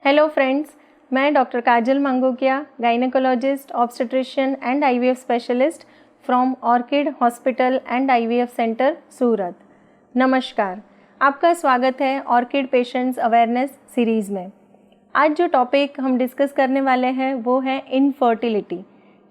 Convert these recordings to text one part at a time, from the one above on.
Hello friends, मैं doctor Kajal Mangokiya, gynaecologist, obstetrician and IVF specialist from Orchid hospital and IVF centre Surat. नमस्कार, आपका स्वागत है ऑर्किड पेशेंट्स अवेयरनेस सीरीज़ में। आज जो टॉपिक हम डिस्कस करने वाले हैं वो है इनफर्टिलिटी।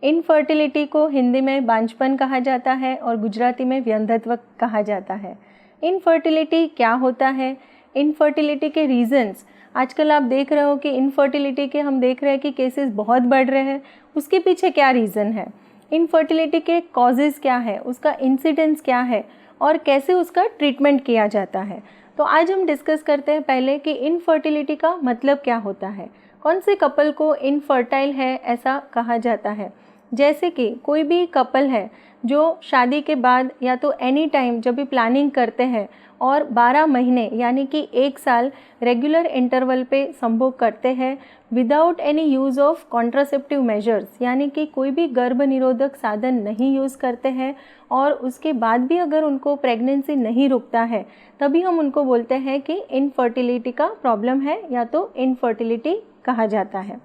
इनफर्टिलिटी को हिंदी में बांझपन कहा जाता है और गुजराती में व्यंधत्व कहा जाता है। इनफर्टिलिटी क्या होता है, इनफर्टिलिटी के रीज़न्स, आजकल आप देख रहे हो कि इनफर्टिलिटी के हम देख रहे हैं कि केसेस बहुत बढ़ रहे हैं, उसके पीछे क्या रीज़न है, इनफर्टिलिटी के कॉजेज़ क्या है, उसका इंसिडेंस क्या है और कैसे उसका ट्रीटमेंट किया जाता है। तो आज हम डिस्कस करते हैं पहले कि इनफर्टिलिटी का मतलब क्या होता है, कौन से कपल को इनफर्टाइल है ऐसा कहा जाता है। जैसे कि कोई भी कपल है जो शादी के बाद या तो एनी टाइम जब भी प्लानिंग करते हैं और 12 महीने यानी कि 1 साल रेगुलर इंटरवल पे संभोग करते हैं without any use of contraceptive measures, यानी कि कोई भी गर्भ निरोधक साधन नहीं यूज़ करते हैं और उसके बाद भी अगर उनको प्रेगनेंसी नहीं रुकता है तभी हम उनको बोलते हैं कि इनफर्टिलिटी का प्रॉब्लम है या तो इनफर्टिलिटी कहा जाता है।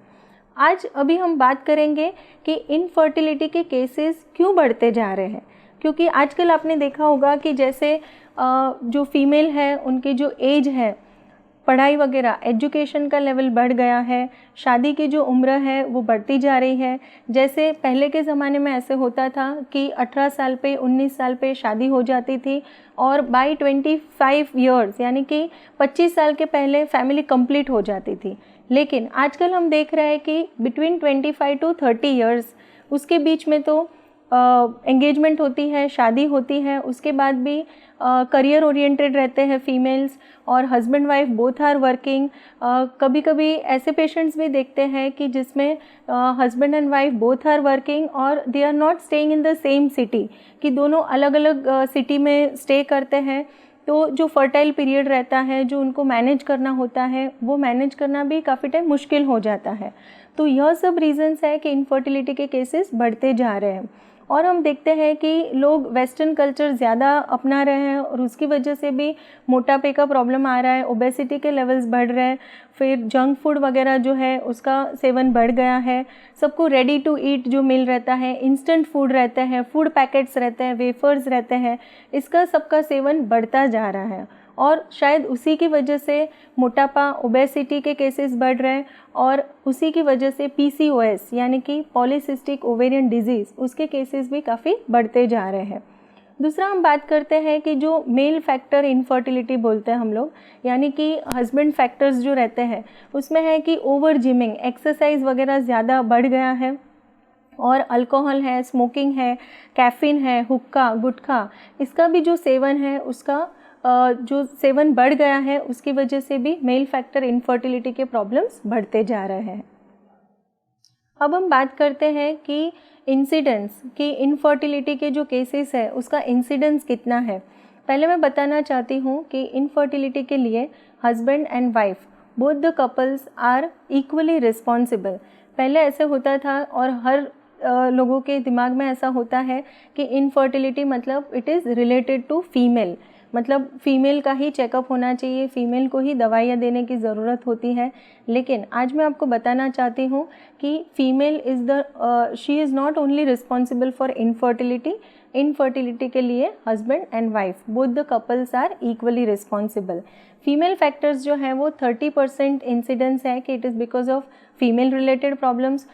आज अभी हम बात करेंगे कि इनफर्टिलिटी के केसेस क्यों बढ़ते जा रहे हैं, क्योंकि आजकल आपने देखा होगा कि जैसे जो फीमेल है उनकी जो एज है, पढ़ाई वगैरह एजुकेशन का लेवल बढ़ गया है, शादी की जो उम्र है वो बढ़ती जा रही है। जैसे पहले के ज़माने में ऐसे होता था कि 18 साल पे 19 साल पे शादी हो जाती थी और बाय 25 ईयर्स यानी कि 25 साल के पहले फैमिली कंप्लीट हो जाती थी। लेकिन आजकल हम देख रहे हैं कि बिटवीन 25 टू 30 ईयर्स उसके बीच में तो एंगेजमेंट होती है, शादी होती है, उसके बाद भी करियर ओरिएंटेड रहते हैं फीमेल्स और husband wife both are working. कभी कभी ऐसे पेशेंट्स भी देखते हैं कि जिसमें husband and wife both are working और they are not staying in the same city, कि दोनों अलग अलग सिटी में स्टे करते हैं। तो जो फर्टाइल पीरियड रहता है जो उनको मैनेज करना होता है वो मैनेज करना भी काफ़ी टाइम मुश्किल हो जाता है। तो यह सब रीज़न्स है कि इनफर्टिलिटी के केसेस बढ़ते जा रहे हैं। और हम देखते हैं कि लोग वेस्टर्न कल्चर ज़्यादा अपना रहे हैं और उसकी वजह से भी मोटापे का प्रॉब्लम आ रहा है, ओबेसिटी के लेवल्स बढ़ रहे हैं, फिर जंक फूड वगैरह जो है उसका सेवन बढ़ गया है। सबको रेडी टू ईट जो मिल रहता है, इंस्टेंट फूड रहते हैं, फूड पैकेट्स रहते हैं, वेफर्स रहते हैं, इसका सबका सेवन बढ़ता जा रहा है और शायद उसी की वजह से मोटापा, ओबेसिटी के केसेस बढ़ रहे हैं और उसी की वजह से PCOS यानी कि पॉलीसिस्टिक ओवेरियन डिजीज़, उसके केसेस भी काफ़ी बढ़ते जा रहे हैं। दूसरा हम बात करते हैं कि जो मेल फैक्टर इनफर्टिलिटी बोलते हैं हम लोग, यानी कि हस्बैंड फैक्टर्स जो रहते हैं उसमें है कि ओवर जिमिंग, एक्सरसाइज वगैरह ज़्यादा बढ़ गया है और अल्कोहल है, स्मोकिंग है, कैफीन है, हुक्का, गुटखा, इसका भी जो सेवन है उसका जो सेवन बढ़ गया है उसकी वजह से भी मेल फैक्टर इनफर्टिलिटी के प्रॉब्लम्स बढ़ते जा रहे हैं। अब हम बात करते हैं कि इंसिडेंस, कि इनफर्टिलिटी के जो केसेस है उसका इंसिडेंस कितना है। पहले मैं बताना चाहती हूँ कि इनफर्टिलिटी के लिए husband and wife both the couples are equally responsible. पहले ऐसे होता था और हर लोगों के दिमाग में ऐसा होता है कि इनफर्टिलिटी मतलब it is related to female, मतलब फ़ीमेल का ही चेकअप होना चाहिए, फ़ीमेल को ही दवाइयाँ देने की ज़रूरत होती है। लेकिन आज मैं आपको बताना चाहती हूँ कि female is she is not only responsible for infertility, infertility के लिए husband and wife both the couples are equally responsible. Female factors जो है वो 30% इंसिडेंस है कि it is because of female related problems,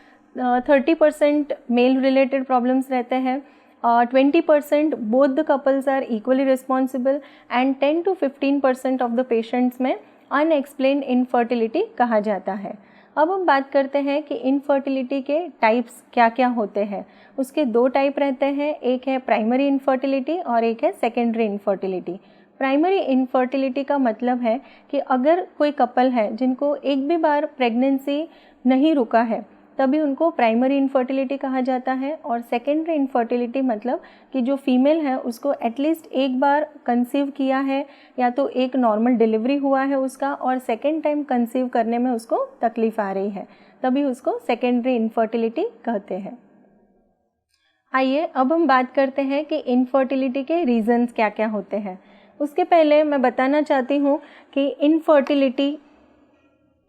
30% male related problems रहते हैं, 20% both the couples are equally responsible and 10 to 15% of the patients में unexplained infertility कहा जाता है। अब हम बात करते हैं कि इनफर्टिलिटी के टाइप्स क्या क्या होते हैं। उसके 2 टाइप रहते हैं, एक है प्राइमरी इनफर्टिलिटी और एक है सेकेंडरी इनफर्टिलिटी। प्राइमरी इनफर्टिलिटी का मतलब है कि अगर कोई कपल है जिनको एक भी बार प्रेगनेंसी नहीं रुका है तभी उनको प्राइमरी इनफर्टिलिटी कहा जाता है। और सेकेंडरी इनफर्टिलिटी मतलब कि जो फीमेल है उसको एटलीस्ट एक बार कंसीव किया है या तो एक नॉर्मल डिलीवरी हुआ है उसका और सेकेंड टाइम कंसीव करने में उसको तकलीफ़ आ रही है, तभी उसको सेकेंडरी इनफर्टिलिटी कहते हैं। आइए अब हम बात करते हैं कि इनफर्टिलिटी के रीज़न्स क्या क्या होते हैं। उसके पहले मैं बताना चाहती हूँ कि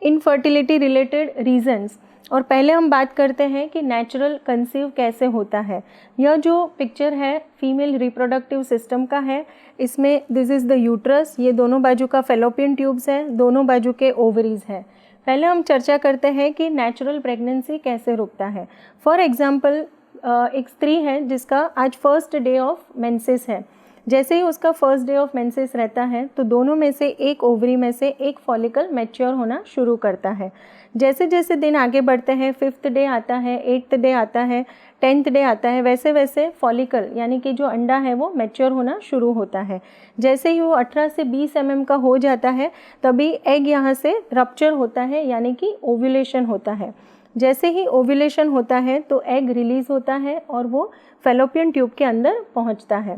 इनफर्टिलिटी रिलेटेड रीजंस। और पहले हम बात करते हैं कि नेचुरल कंसीव कैसे होता है। यह जो पिक्चर है फीमेल रिप्रोडक्टिव सिस्टम का है। इसमें दिस इज़ द यूट्रस, ये दोनों बाजू का फेलोपियन ट्यूब्स है, दोनों बाजू के ओवरीज हैं। पहले हम चर्चा करते हैं कि नेचुरल प्रेगनेंसी कैसे रुकता है। फॉर एग्जांपल एक स्त्री है जिसका आज फर्स्ट डे ऑफ मेंसेस है। जैसे ही उसका फर्स्ट डे ऑफ मेंसेस रहता है तो दोनों में से एक ओवरी में से एक फॉलिकल मैच्योर होना शुरू करता है। जैसे जैसे दिन आगे बढ़ते हैं, 5th डे आता है, 8th डे आता है, 10th डे आता है, वैसे वैसे फॉलिकल यानी कि जो अंडा है वो मैच्योर होना शुरू होता है। जैसे ही वो 18 से 20 mm का हो जाता है तभी एग यहाँ से रप्चर होता है यानी कि ओव्यूलेशन होता है। जैसे ही ओव्यूलेशन होता है तो एग रिलीज़ होता है और वो फेलोपियन ट्यूब के अंदर पहुँचता है।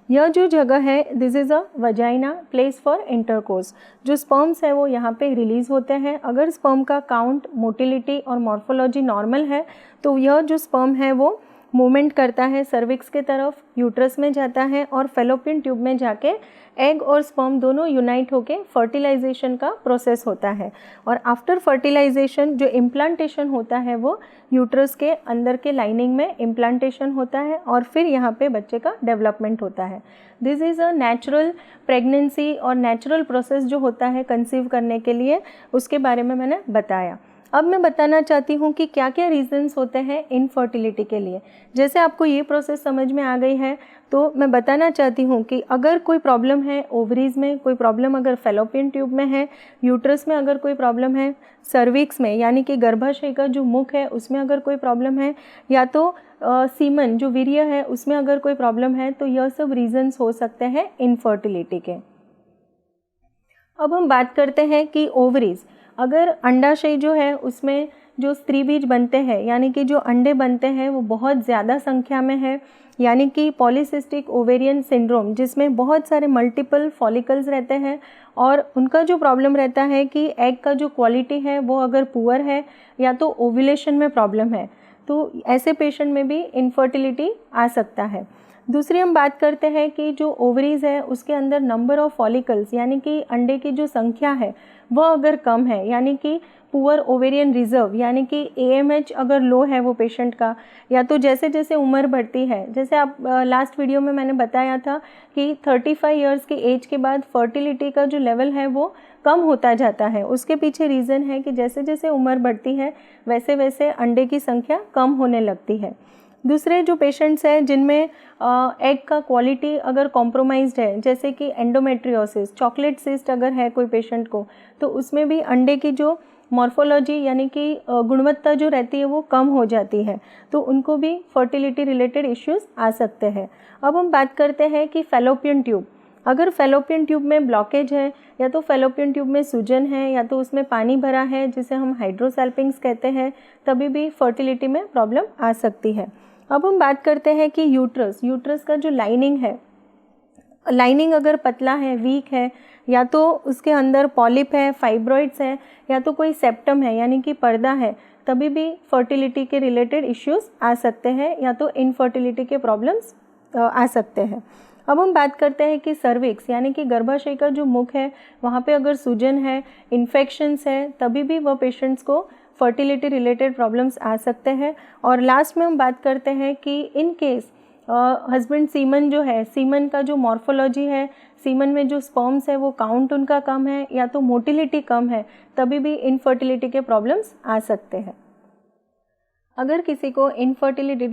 यह जो जगह है this is a vagina, place for intercourse. जो स्पर्म्स है वो यहाँ पे रिलीज़ होते हैं। अगर स्पर्म का काउंट, मोटिलिटी और मॉर्फोलॉजी नॉर्मल है तो यह जो स्पर्म है वो मूवमेंट करता है सर्विक्स के तरफ, यूट्रस में जाता है और फेलोपियन ट्यूब में जाके एग और स्पर्म दोनों यूनाइट होके फर्टिलाइजेशन का प्रोसेस होता है। और आफ्टर फर्टिलाइजेशन जो इम्प्लांटेशन होता है वो यूट्रस के अंदर के लाइनिंग में इम्प्लांटेशन होता है और फिर यहाँ पे बच्चे का डेवलपमेंट होता है। This is a natural pregnancy और नेचुरल प्रोसेस जो होता है कंसीव करने के लिए, उसके बारे में मैंने बताया। अब मैं बताना चाहती हूँ कि क्या क्या रीज़न्स होते हैं इनफर्टिलिटी के लिए। जैसे आपको ये प्रोसेस समझ में आ गई है तो मैं बताना चाहती हूँ कि अगर कोई प्रॉब्लम है ओवरीज़ में, कोई प्रॉब्लम अगर फेलोपियन ट्यूब में है, यूट्रस में अगर कोई प्रॉब्लम है, सर्विक्स में यानी कि गर्भाशय का जो मुख है उसमें अगर कोई प्रॉब्लम है, या तो सीमन जो वीर्य है उसमें अगर कोई प्रॉब्लम है, तो यह सब रीज़न्स हो सकते हैं इनफर्टिलिटी के। अब हम बात करते हैं कि ओवरीज़, अगर अंडाशय जो है उसमें जो स्त्री बीज बनते हैं यानी कि जो अंडे बनते हैं वो बहुत ज़्यादा संख्या में है, यानी कि पॉलीसिस्टिक ओवेरियन सिंड्रोम, जिसमें बहुत सारे मल्टीपल फॉलिकल्स रहते हैं और उनका जो प्रॉब्लम रहता है कि एग का जो क्वालिटी है वो अगर पुअर है या तो ओव्यूलेशन में प्रॉब्लम है, तो ऐसे पेशेंट में भी इनफर्टिलिटी आ सकता है। दूसरी हम बात करते हैं कि जो ओवरीज है उसके अंदर नंबर ऑफ फॉलिकल्स यानी कि अंडे की जो संख्या है वह अगर कम है, यानी कि पुअर ओवेरियन रिजर्व यानी कि AMH अगर लो है वो पेशेंट का, या तो जैसे जैसे उम्र बढ़ती है, जैसे आप लास्ट वीडियो में मैंने बताया था कि 35 इयर्स की एज के बाद फर्टिलिटी का जो लेवल है वो कम होता जाता है। उसके पीछे रीज़न है कि जैसे जैसे उम्र बढ़ती है वैसे वैसे अंडे की संख्या कम होने लगती है। दूसरे जो पेशेंट्स हैं जिनमें एग का क्वालिटी अगर कॉम्प्रोमाइज्ड है, जैसे कि एंडोमेट्रियोसिस, चॉकलेट सिस्ट अगर है कोई पेशेंट को, तो उसमें भी अंडे की जो मॉर्फोलॉजी यानी कि गुणवत्ता जो रहती है वो कम हो जाती है, तो उनको भी फर्टिलिटी रिलेटेड इश्यूज आ सकते हैं। अब हम बात करते हैं कि फेलोपियन ट्यूब, अगर फेलोपियन ट्यूब में ब्लॉकेज है या तो फेलोपियन ट्यूब में सूजन है या तो उसमें पानी भरा है जिसे हम हाइड्रोसैल्पिंग्स कहते हैं, तभी भी फर्टिलिटी में प्रॉब्लम आ सकती है। अब हम बात करते हैं कि यूट्रस का जो लाइनिंग है, लाइनिंग अगर पतला है, वीक है, या तो उसके अंदर पॉलिप है, फाइब्रॉइड्स है, या तो कोई सेप्टम है यानी कि पर्दा है, तभी भी फर्टिलिटी के रिलेटेड इश्यूज आ सकते हैं या तो इनफर्टिलिटी के प्रॉब्लम्स आ सकते हैं। अब हम बात करते हैं कि सर्विक्स यानी कि गर्भाशय का जो मुख है वहाँ पे अगर सूजन है, इन्फेक्शंस है, तभी भी वह पेशेंट्स को फर्टिलिटी रिलेटेड प्रॉब्लम्स आ सकते हैं। और लास्ट में हम बात करते हैं कि इन केस हस्बैंड सीमन जो है, सीमन का जो मॉर्फोलॉजी है, सीमन में जो स्पर्म्स है वो काउंट उनका कम है या तो मोटिलिटी कम है, तभी भी इनफर्टिलिटी के प्रॉब्लम्स आ सकते हैं। अगर किसी को इनफर्टिलिटी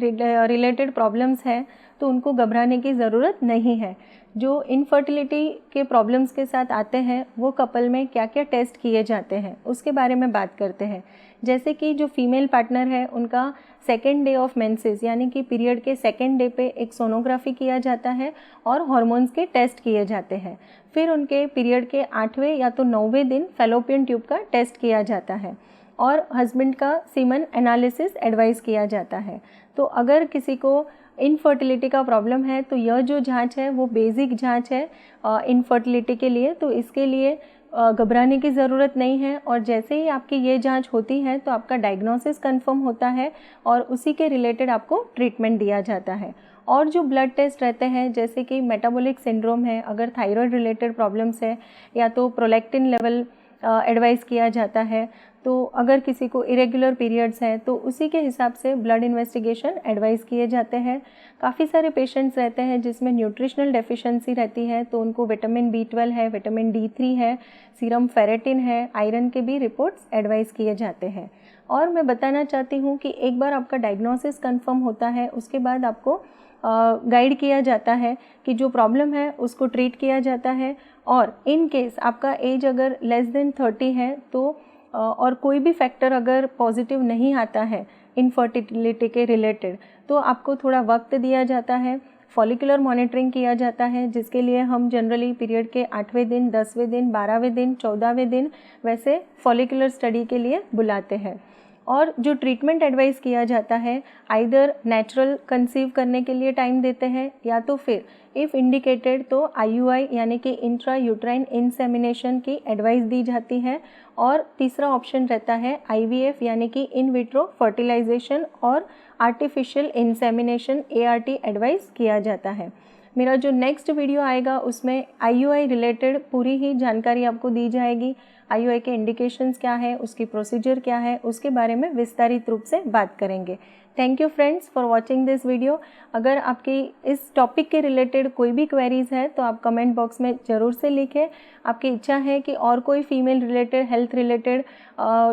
रिलेटेड प्रॉब्लम्स हैं तो उनको घबराने की ज़रूरत नहीं है। जो इनफर्टिलिटी के प्रॉब्लम्स के साथ आते हैं वो कपल में क्या क्या टेस्ट किए जाते हैं उसके बारे में बात करते हैं। जैसे कि जो फीमेल पार्टनर है उनका सेकेंड डे ऑफ मेंसेस यानी कि पीरियड के सेकेंड डे पे एक सोनोग्राफी किया जाता है और हॉर्मोन्स के टेस्ट किए जाते हैं। फिर उनके पीरियड के 8वें या तो 9वें दिन फेलोपियन ट्यूब का टेस्ट किया जाता है और हस्बैंड का सीमन एनालिसिस एडवाइस किया जाता है। तो अगर किसी को इनफर्टिलिटी का प्रॉब्लम है तो यह जो जांच है वो बेसिक जांच है इनफर्टिलिटी के लिए, तो इसके लिए घबराने की ज़रूरत नहीं है। और जैसे ही आपकी ये जांच होती है तो आपका डायग्नोसिस कंफर्म होता है और उसी के रिलेटेड आपको ट्रीटमेंट दिया जाता है। और जो ब्लड टेस्ट रहते हैं जैसे कि मेटाबॉलिक सिंड्रोम है, अगर थायराइड रिलेटेड प्रॉब्लम्स है या तो प्रोलैक्टिन लेवल एडवाइस किया जाता है। तो अगर किसी को इरेगुलर पीरियड्स हैं तो उसी के हिसाब से ब्लड इन्वेस्टिगेशन एडवाइस किए जाते हैं। काफ़ी सारे पेशेंट्स रहते हैं जिसमें न्यूट्रिशनल डेफिशिएंसी रहती है, तो उनको विटामिन B12 है, विटामिन D3 है, सीरम फेरेटिन है, आयरन के भी रिपोर्ट्स एडवाइस किए जाते हैं। और मैं बताना चाहती हूँ कि एक बार आपका डायग्नोसिस कंफर्म होता है उसके बाद आपको गाइड किया जाता है कि जो प्रॉब्लम है उसको ट्रीट किया जाता है। और इन केस आपका एज अगर लेस देन 30 है तो और कोई भी फैक्टर अगर पॉजिटिव नहीं आता है इनफर्टिलिटी के रिलेटेड तो आपको थोड़ा वक्त दिया जाता है, फॉलिकुलर मॉनिटरिंग किया जाता है, जिसके लिए हम जनरली पीरियड के 8वें दिन, 10वें दिन, 12वें दिन, 14वें दिन वैसे फॉलिकुलर स्टडी के लिए बुलाते हैं। और जो ट्रीटमेंट एडवाइस किया जाता है आइदर नेचुरल कंसीव करने के लिए टाइम देते हैं या तो फिर इफ़ इंडिकेटेड तो IUI यानी कि इंट्रा यूट्राइन इंसेमिनेशन की एडवाइस दी जाती है। और तीसरा ऑप्शन रहता है IVF यानी कि इन विट्रो फर्टिलाइजेशन और आर्टिफिशियल इंसेमिनेशन ART एडवाइस किया जाता है। मेरा जो नेक्स्ट वीडियो आएगा उसमें IUI रिलेटेड पूरी ही जानकारी आपको दी जाएगी। IUI के इंडिकेशंस क्या है, उसकी प्रोसीजर क्या है, उसके बारे में विस्तारित रूप से बात करेंगे। Thank you friends for watching this video. अगर आपकी इस टॉपिक के रिलेटेड कोई भी क्वेरीज़ है तो आप कमेंट बॉक्स में ज़रूर से लिखें। आपकी इच्छा है कि और कोई female related health related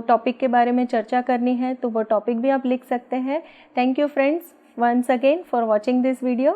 topic के बारे में चर्चा करनी है तो वो टॉपिक भी आप लिख सकते हैं। Thank you friends once again for watching this video.